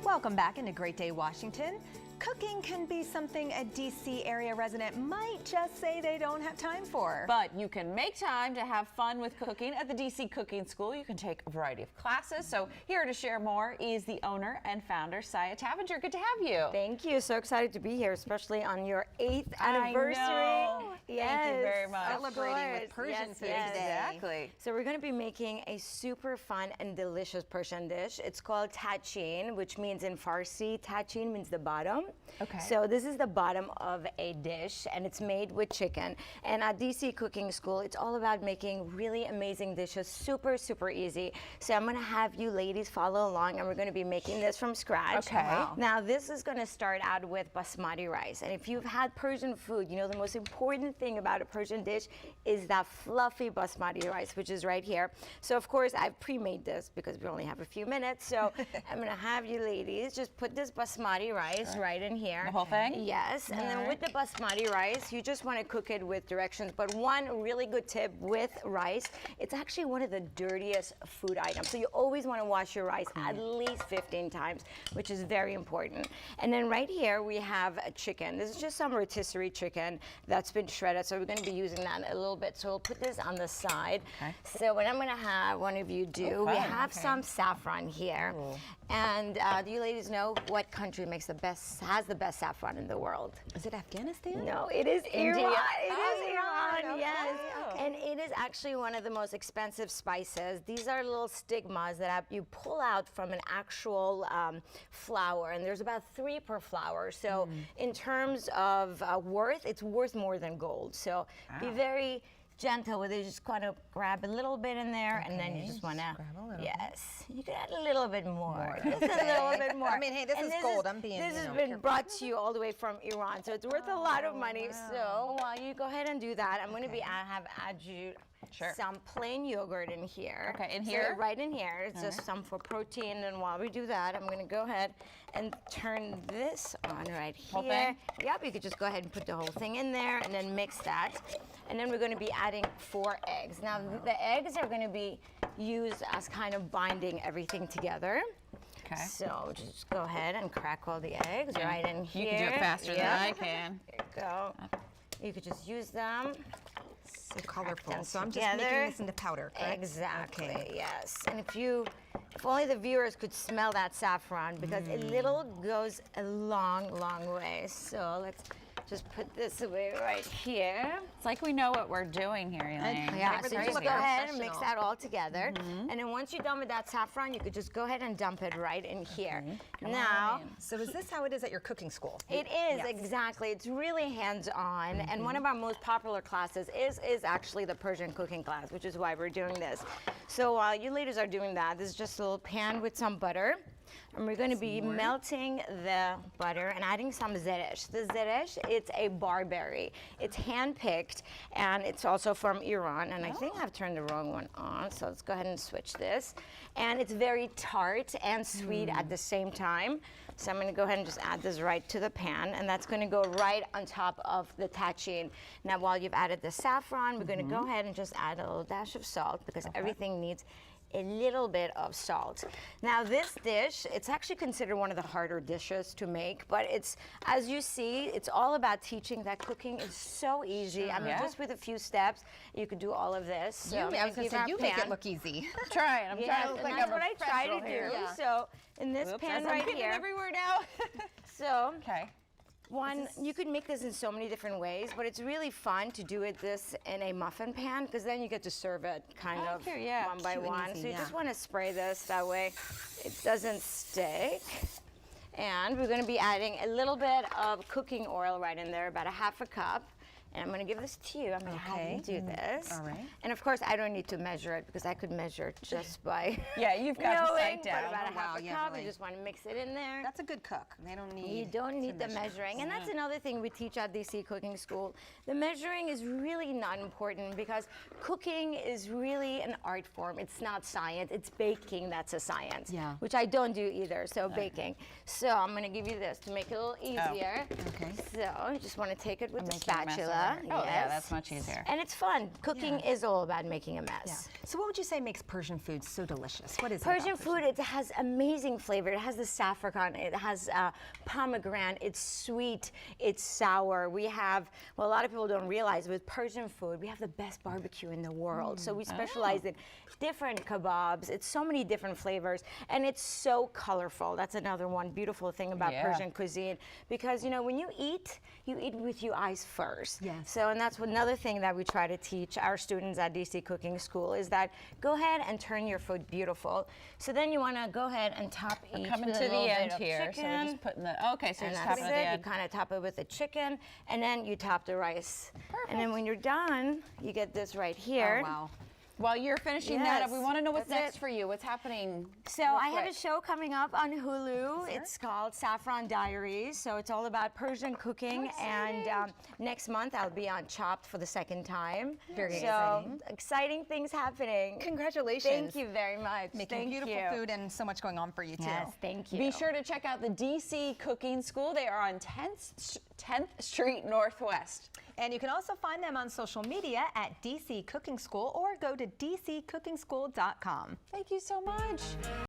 Welcome back into Great Day, Washington. Cooking can be something a DC area resident might just say they don't have time for. But you can make time to have fun with cooking at the DC Cooking School. You can take a variety of classes. So here to share more is the owner and founder, Sayeh Tavangar. Good to have you. Thank you. So excited to be here, especially on your 8th anniversary. I know. Yes, Thank you very much. Celebrating with Persian food today. Exactly. So we're going to be making a super fun and delicious Persian dish. It's called Tahchin, which means in Farsi, Tahchin means the bottom. Okay. So this is the bottom of a dish, and it's made with chicken. And at DC Cooking School, it's all about making really amazing dishes, super, super easy. So I'm going to have you ladies follow along, and we're going to be making this from scratch. Okay. Wow. Now, this is going to start out with basmati rice. And if you've had Persian food, you know the most important thing about a Persian dish is that fluffy basmati rice, which is right here. So, of course, I've pre-made this because we only have a few minutes. So I'm going to have you ladies just put this basmati rice right in here. The whole thing? Yes. And then with the basmati rice, you just want to cook it with directions. But one really good tip with rice, it's actually one of the dirtiest food items. So you always want to wash your rice at least 15 times, which is very important. And then right here we have a chicken. This is just some rotisserie chicken that's been shredded. So we're going to be using that a little bit. So we'll put this on the side. Okay. So what I'm going to have one of you do, we have some saffron here. Ooh. And do you ladies know what country has the best saffron in the world? Is it Afghanistan? No, it is India. Iran. It is Iran, Okay. yes. And it is actually one of the most expensive spices. These are little stigmas that you pull out from an actual flower, and there's about 3 per flower. So in terms of worth, it's worth more than gold. So be very gentle with it. Just kind of grab a little bit in there, and then you just want to, yes, you can add a little bit more. Just a little bit more. I mean, hey, this is gold. This has been brought to you all the way from Iran, so it's worth a lot of money. Wow. So while you go ahead and do that, I'm going to add you some plain yogurt in here. Okay, in here? So right in here. It's just some for protein. And while we do that, I'm going to go ahead and turn this on right here. Whole thing? Yep, you could just go ahead and put the whole thing in there and then mix that. And then we're going to be adding 4 eggs. Now, the eggs are going to be used as kind of binding everything together. Okay. So just go ahead and crack all the eggs right in here. You can do it faster than I can. There you go. You could just use them. So colorful. So I'm just making this into powder, correct? Exactly, yes. And if only the viewers could smell that saffron, because a little goes a long, long way. So let's just put this away right here. It's like we know what we're doing here, Elaine. Yeah, so just go ahead and mix that all together. And then once you're done with that saffron, you could just go ahead and dump it right in here. Now, so is this how it is at your cooking school? It is, exactly. It's really hands-on. And one of our most popular classes is actually the Persian cooking class, which is why we're doing this. So while you ladies are doing that, this is just a little pan with some butter. And we're going to be melting the butter and adding some zeresh. The zeresh, it's a barberry. It's hand-picked, and it's also from Iran. And I think I've turned the wrong one on, so let's go ahead and switch this. And it's very tart and sweet at the same time. So I'm going to go ahead and just add this right to the pan, and that's going to go right on top of the tahchin. Now, while you've added the saffron, we're going to go ahead and just add a little dash of salt, because everything needs a little bit of salt. Now this dish, it's actually considered one of the harder dishes to make, but it's, as you see, it's all about teaching that cooking is so easy. I mean, just with a few steps, you could do all of this. So I was going to say, you make it look easy. I'm trying. I'm trying to look like that's what I try to do. Yeah. So in this pan right I'm here. everywhere now. So okay. You could make this in so many different ways, but it's really fun to do this in a muffin pan, because then you get to serve it kind of one by one. So you just want to spray this, that way it doesn't stick. And we're going to be adding a little bit of cooking oil right in there, about a ½ cup. And I'm going to give this to you. I'm going to have you do this. All right. And of course, I don't need to measure it, because I could measure just by you've got the sight down. But about a ½ cup, you just want to mix it in there. That's a good cook. They don't need. You don't need the measuring. And that's another thing we teach at DC Cooking School. The measuring is really not important, because cooking is really an art form. It's not science. It's baking that's a science, which I don't do either, so baking. So I'm going to give you this to make it a little easier. Okay. So you just want to take it with the spatula. spatula. Oh, yeah, yes. that's much easier. And it's fun. Cooking is all about making a mess. So what would you say makes Persian food so delicious? What is Persian it about food, it has amazing flavor. It has the saffron, it has pomegranate, it's sweet, it's sour. We have, well, a lot of people don't realize with Persian food, we have the best barbecue in the world. So we specialize in different kebabs. It's so many different flavors, and it's so colorful. That's another one beautiful thing about Persian cuisine, because you know, when you eat with your eyes first. Yes. So, and that's another thing that we try to teach our students at DC Cooking School is that go ahead and turn your food beautiful. So then you want to go ahead and top each Coming with to a the little bit end of here, so we're chicken. just putting the, okay, so And just that's top it at the it. You end. kind of top it with the chicken, and then you top the rice. And then when you're done, you get this right here. Oh, wow. While you're finishing that up, we Yes, want to know what's that's next it. for you. What's happening? So I have a show coming up on Hulu. It's called Saffron Diaries. So it's all about Persian cooking. And next month I'll be on Chopped for the second time. Very exciting. Exciting things happening. Congratulations. Thank you very much. Making Thank beautiful you. food and so much going on for you too. Yes, thank you. Be sure to check out the DC Cooking School. They are on 10th Street Northwest. And you can also find them on social media at DC Cooking School or go to dccookingschool.com. Thank you so much.